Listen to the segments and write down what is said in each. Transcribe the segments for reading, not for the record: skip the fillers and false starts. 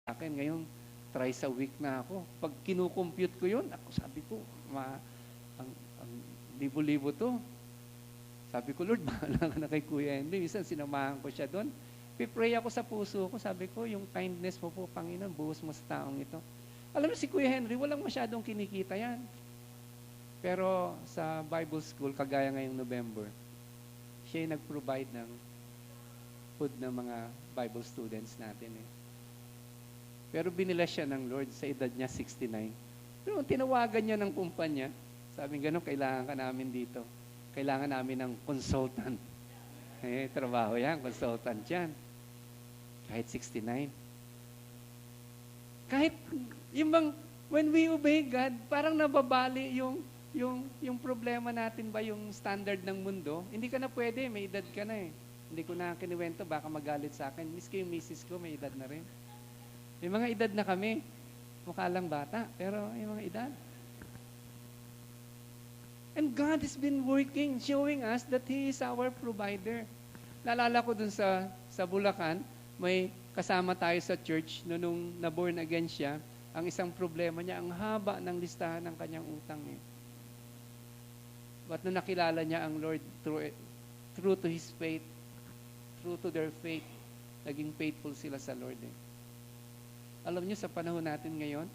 akin ngayon, thrice a week na ako. Pag kinukompute ko yun, ako sabi ko, ang libo-libo to. Sabi ko, Lord, bahala ka na kay Kuya Henry. Minsan sinamahan ko siya doon. Pipray ako sa puso ko. Sabi ko, yung kindness mo po, Panginoon, buhos mo sa taong ito. Alam mo si Kuya Henry, walang masyadong kinikita yan. Pero sa Bible School, kagaya ngayong November, siya yung nag-provide ng food ng mga Bible students natin eh. Pero binila siya ng Lord sa edad niya 69. Pero tinawagan niya ng kumpanya, sabi gano'n, kailangan ka namin dito. Kailangan namin ng consultant. Eh, trabaho yan, consultant yan. Kahit 69. Kahit, yung bang, when we obey God, parang nababali yung problema natin ba, yung standard ng mundo. Hindi ka na pwede, may edad ka na eh. Hindi ko na kiniwento, baka magalit sa akin. Miski yung misis ko, may edad na rin. May mga edad na kami. Mukha lang bata, pero may mga edad. And God has been working, showing us that He is our provider. Naalala ko dun sa Bulacan, may kasama tayo sa church nung na-born again siya. Ang isang problema niya, ang haba ng listahan ng kanyang utang eh. But nung nakilala niya ang Lord true to His faith, true to their faith, naging faithful sila sa Lord eh. Alam niyo, sa panahon natin ngayon,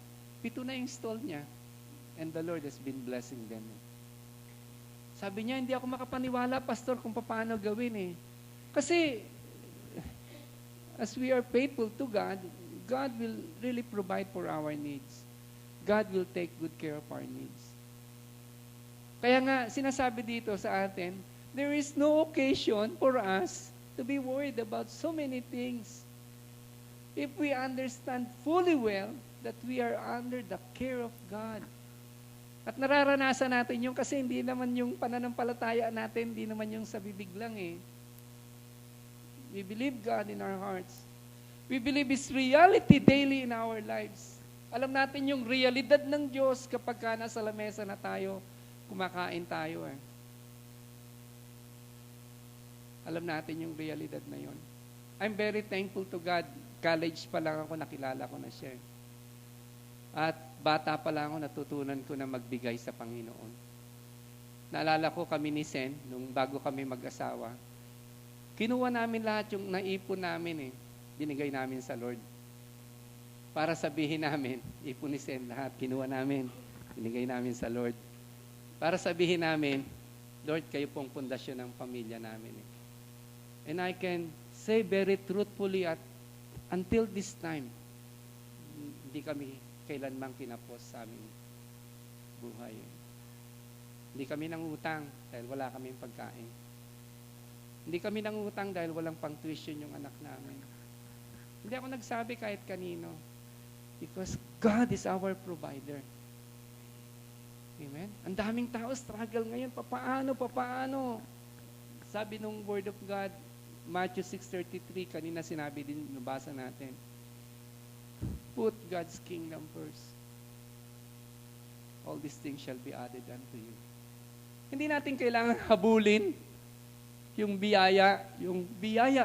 7 na yung stall niya. And the Lord has been blessing them. Sabi niya, hindi ako makapaniwala, Pastor, kung paano gawin eh. Kasi, as we are faithful to God, God will really provide for our needs. God will take good care of our needs. Kaya nga, sinasabi dito sa atin, there is no occasion for us to be worried about so many things. If we understand fully well that we are under the care of God. At nararanasan natin yung kasi hindi naman yung pananampalataya natin, hindi naman yung sa bibig lang eh. We believe God in our hearts. We believe His reality daily in our lives. Alam natin yung realidad ng Diyos kapag ka nasa lamesa na tayo, kumakain tayo eh. Alam natin yung realidad na yon. I'm very thankful to God. College pa lang ako, nakilala ko na siya. At bata pa lang ako, natutunan ko na magbigay sa Panginoon. Naalala ko kami ni Sen, nung bago kami mag-asawa, kinuha namin lahat yung naipon namin eh. Binigay namin sa Lord. Para sabihin namin, ipon ni Sen lahat, kinuha namin, binigay namin sa Lord. Para sabihin namin, Lord, kayo pong pundasyon ng pamilya namin eh. And I can say very truthfully at until this time, hindi kami kailanmang kinapos sa aming buhay. Hindi kami nangutang dahil wala kaming pagkain. Hindi kami nangutang dahil walang pang-tuition yung anak namin. Hindi ako nagsabi kahit kanino. Because God is our provider. Amen? Ang daming tao struggle ngayon. Papaano? Sabi nung Word of God, Matthew 6:33, kanina sinabi din, nabasa natin. Put God's kingdom first. All these things shall be added unto you. Hindi natin kailangan habulin yung biyaya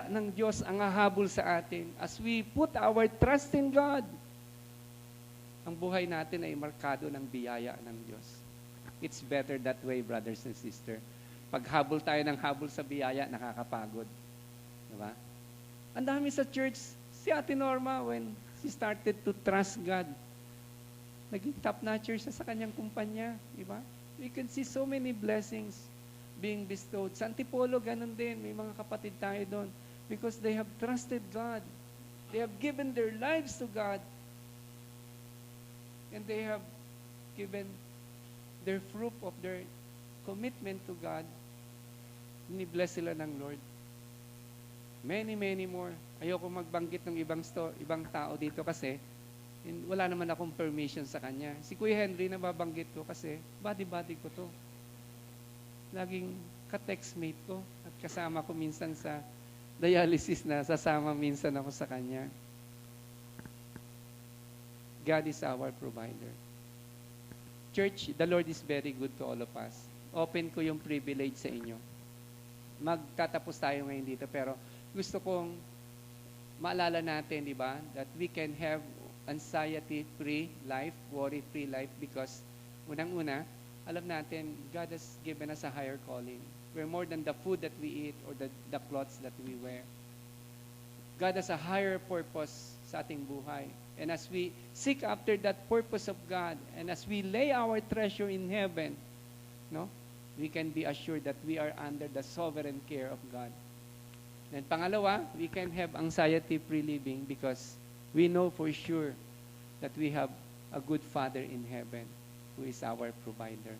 ng Diyos ang hahabol sa atin. As we put our trust in God, ang buhay natin ay markado ng biyaya ng Diyos. It's better that way, brothers and sisters. Pag habol tayo ng habol sa biyaya, nakakapagod. Diba? Ang dami sa church, si Ate Norma, when she started to trust God, naging top-notcher siya sa kanyang kumpanya. Diba? We can see so many blessings being bestowed. Sa Antipolo, ganun din. May mga kapatid tayo doon. Because they have trusted God. They have given their lives to God. And they have given their fruit of their commitment to God. Ni-bless sila ng Lord. Many more. Ayoko magbanggit ng ibang tao dito kasi wala naman akong permission sa kanya. Si Kuya Henry nababanggit ko kasi body ko to. Laging ka-textmate ko at kasama ko minsan sa dialysis na sasama minsan ako sa kanya. God is our provider. Church, the Lord is very good to all of us. Open ko yung privilege sa inyo. Magtatapos tayo ngayon dito pero gusto kong maalala natin, di ba, that we can have anxiety-free life, worry-free life because unang-una, alam natin, God has given us a higher calling. We're more than the food that we eat or the clothes that we wear. God has a higher purpose sa ating buhay. And as we seek after that purpose of God, and as we lay our treasure in heaven, no, we can be assured that we are under the sovereign care of God. And pangalawa, we can have anxiety-free living because we know for sure that we have a good Father in heaven who is our provider.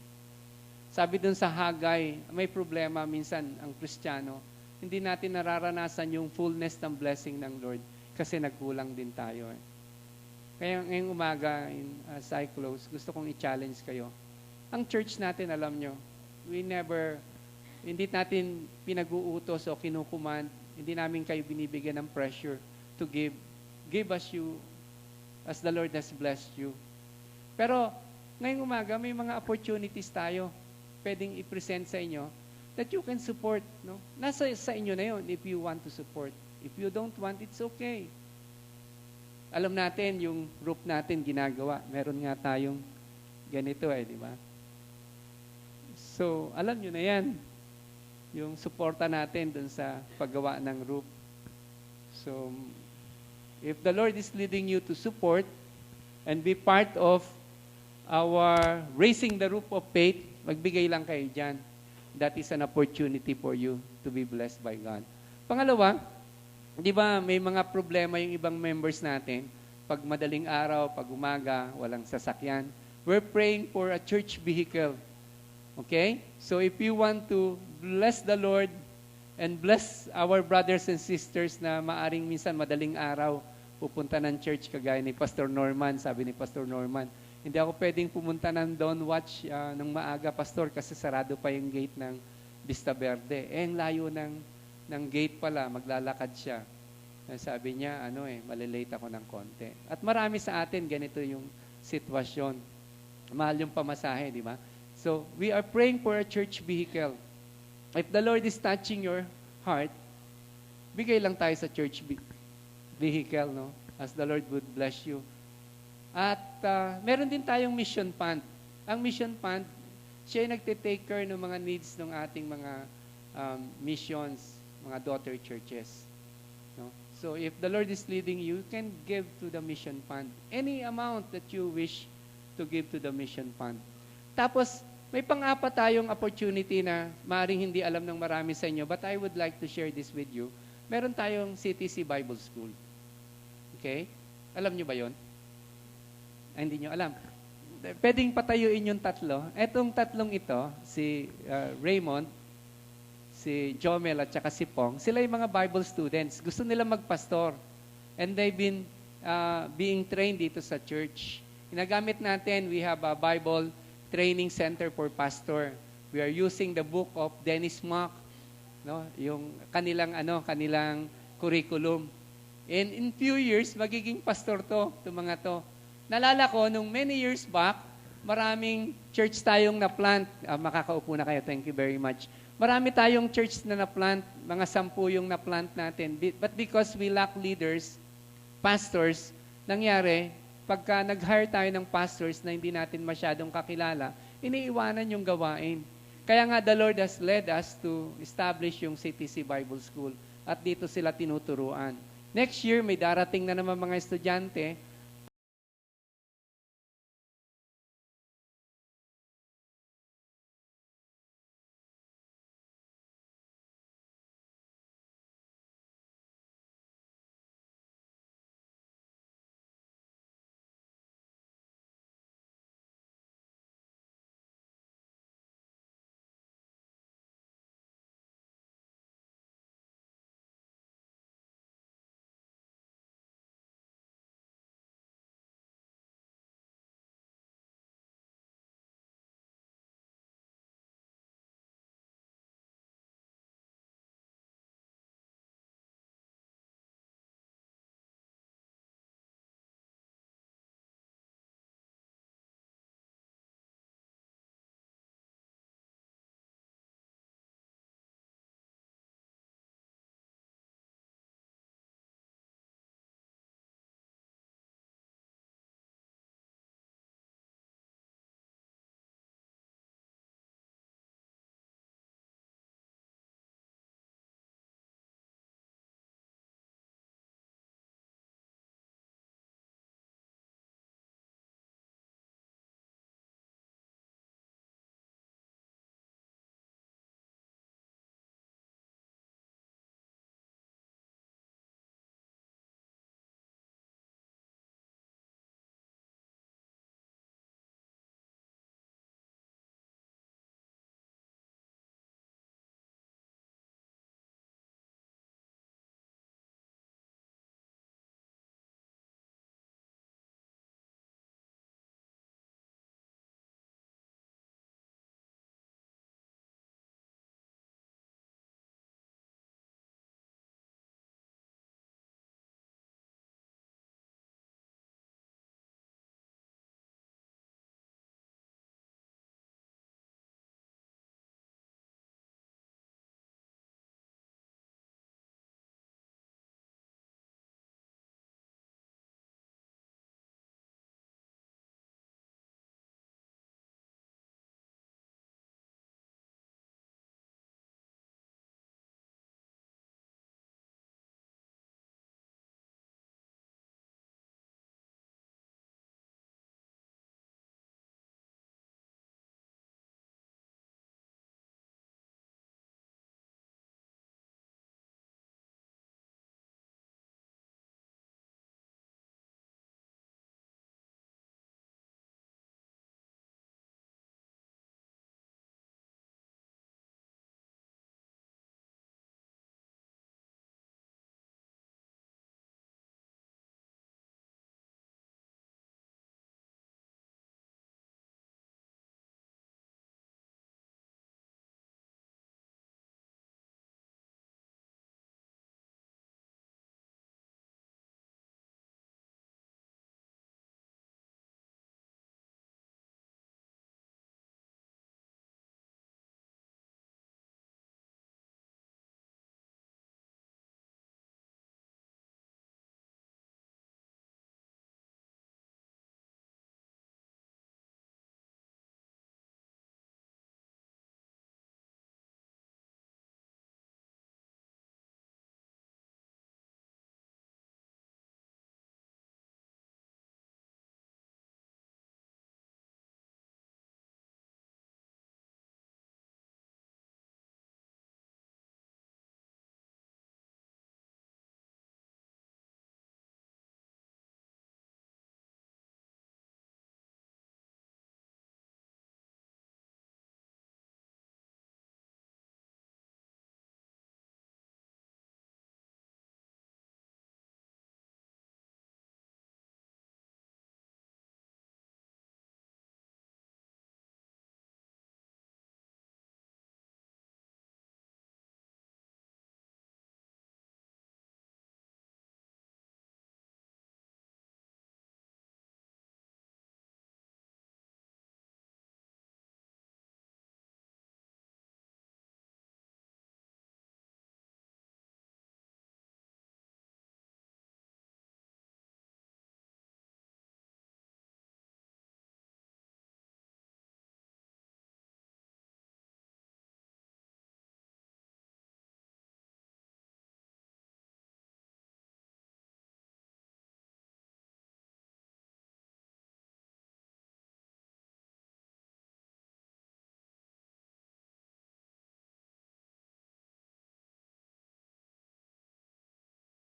Sabi dun sa Hagay, may problema minsan ang Kristiyano, hindi natin nararanasan yung fullness ng blessing ng Lord kasi nagkulang din tayo. Kaya ngayong umaga, as I close, gusto kong i-challenge kayo. Ang church natin, alam nyo, hindi natin pinag-uutos o kinukuman, hindi namin kayo binibigyan ng pressure to give us you as the Lord has blessed you. Pero ngayong umaga, may mga opportunities tayo pwedeng i-present sa inyo that you can support. No? Nasa sa inyo na yun if you want to support. If you don't want, it's okay. Alam natin, yung group natin ginagawa. Meron nga tayong ganito di ba? So, alam nyo na yan. Yung suporta natin dun sa paggawa ng group. So, if the Lord is leading you to support and be part of our raising the roof of faith, magbigay lang kayo dyan. That is an opportunity for you to be blessed by God. Pangalawa, di ba may mga problema yung ibang members natin? Pag madaling araw, pag umaga, walang sasakyan. We're praying for a church vehicle. Okay? So if you want to bless the Lord and bless our brothers and sisters na maaring minsan madaling araw, pupunta ng church kagaya ni Pastor Norman, sabi ni Pastor Norman, hindi ako pwedeng pumunta ng Dawn Watch ng maaga, Pastor, kasi sarado pa yung gate ng Vista Verde. Ang layo ng gate pala, maglalakad siya. Sabi niya, malilate ako ng konti. At marami sa atin, ganito yung sitwasyon. Mahal yung pamasahe, di ba? So, we are praying for a church vehicle. If the Lord is touching your heart, bigay lang tayo sa church vehicle, no? As the Lord would bless you. At meron din tayong mission fund. Ang mission fund, siya ay nagte-take care ng mga needs ng ating mga missions, mga daughter churches. No? So if the Lord is leading you, you can give to the mission fund. Any amount that you wish to give to the mission fund. Tapos, may pang-apat tayong opportunity na maaaring hindi alam ng marami sa inyo, but I would like to share this with you. Meron tayong CTC Bible School. Okay? Alam nyo ba yon? Hindi nyo alam. Pwedeng patayuin yung tatlo. Etong tatlong ito, si Raymond, si Jomel at saka si Pong, sila yung mga Bible students. Gusto nila magpastor. And they've been being trained dito sa church. Ginagamit natin, we have a Bible training center for pastor. We are using the book of Dennis Mock, no? Yung kanilang curriculum. And in few years, magiging pastor to mga to. Nalala ko, nung many years back, maraming church tayong na-plant. Makakaupo na kayo, thank you very much. Marami tayong church na na-plant, mga 10 yung na-plant natin. But because we lack leaders, pastors, nangyari, pagka nag-hire tayo ng pastors na hindi natin masyadong kakilala, iniiwanan yung gawain. Kaya nga, the Lord has led us to establish yung CTC Bible School. At dito sila tinuturuan. Next year, may darating na naman mga estudyante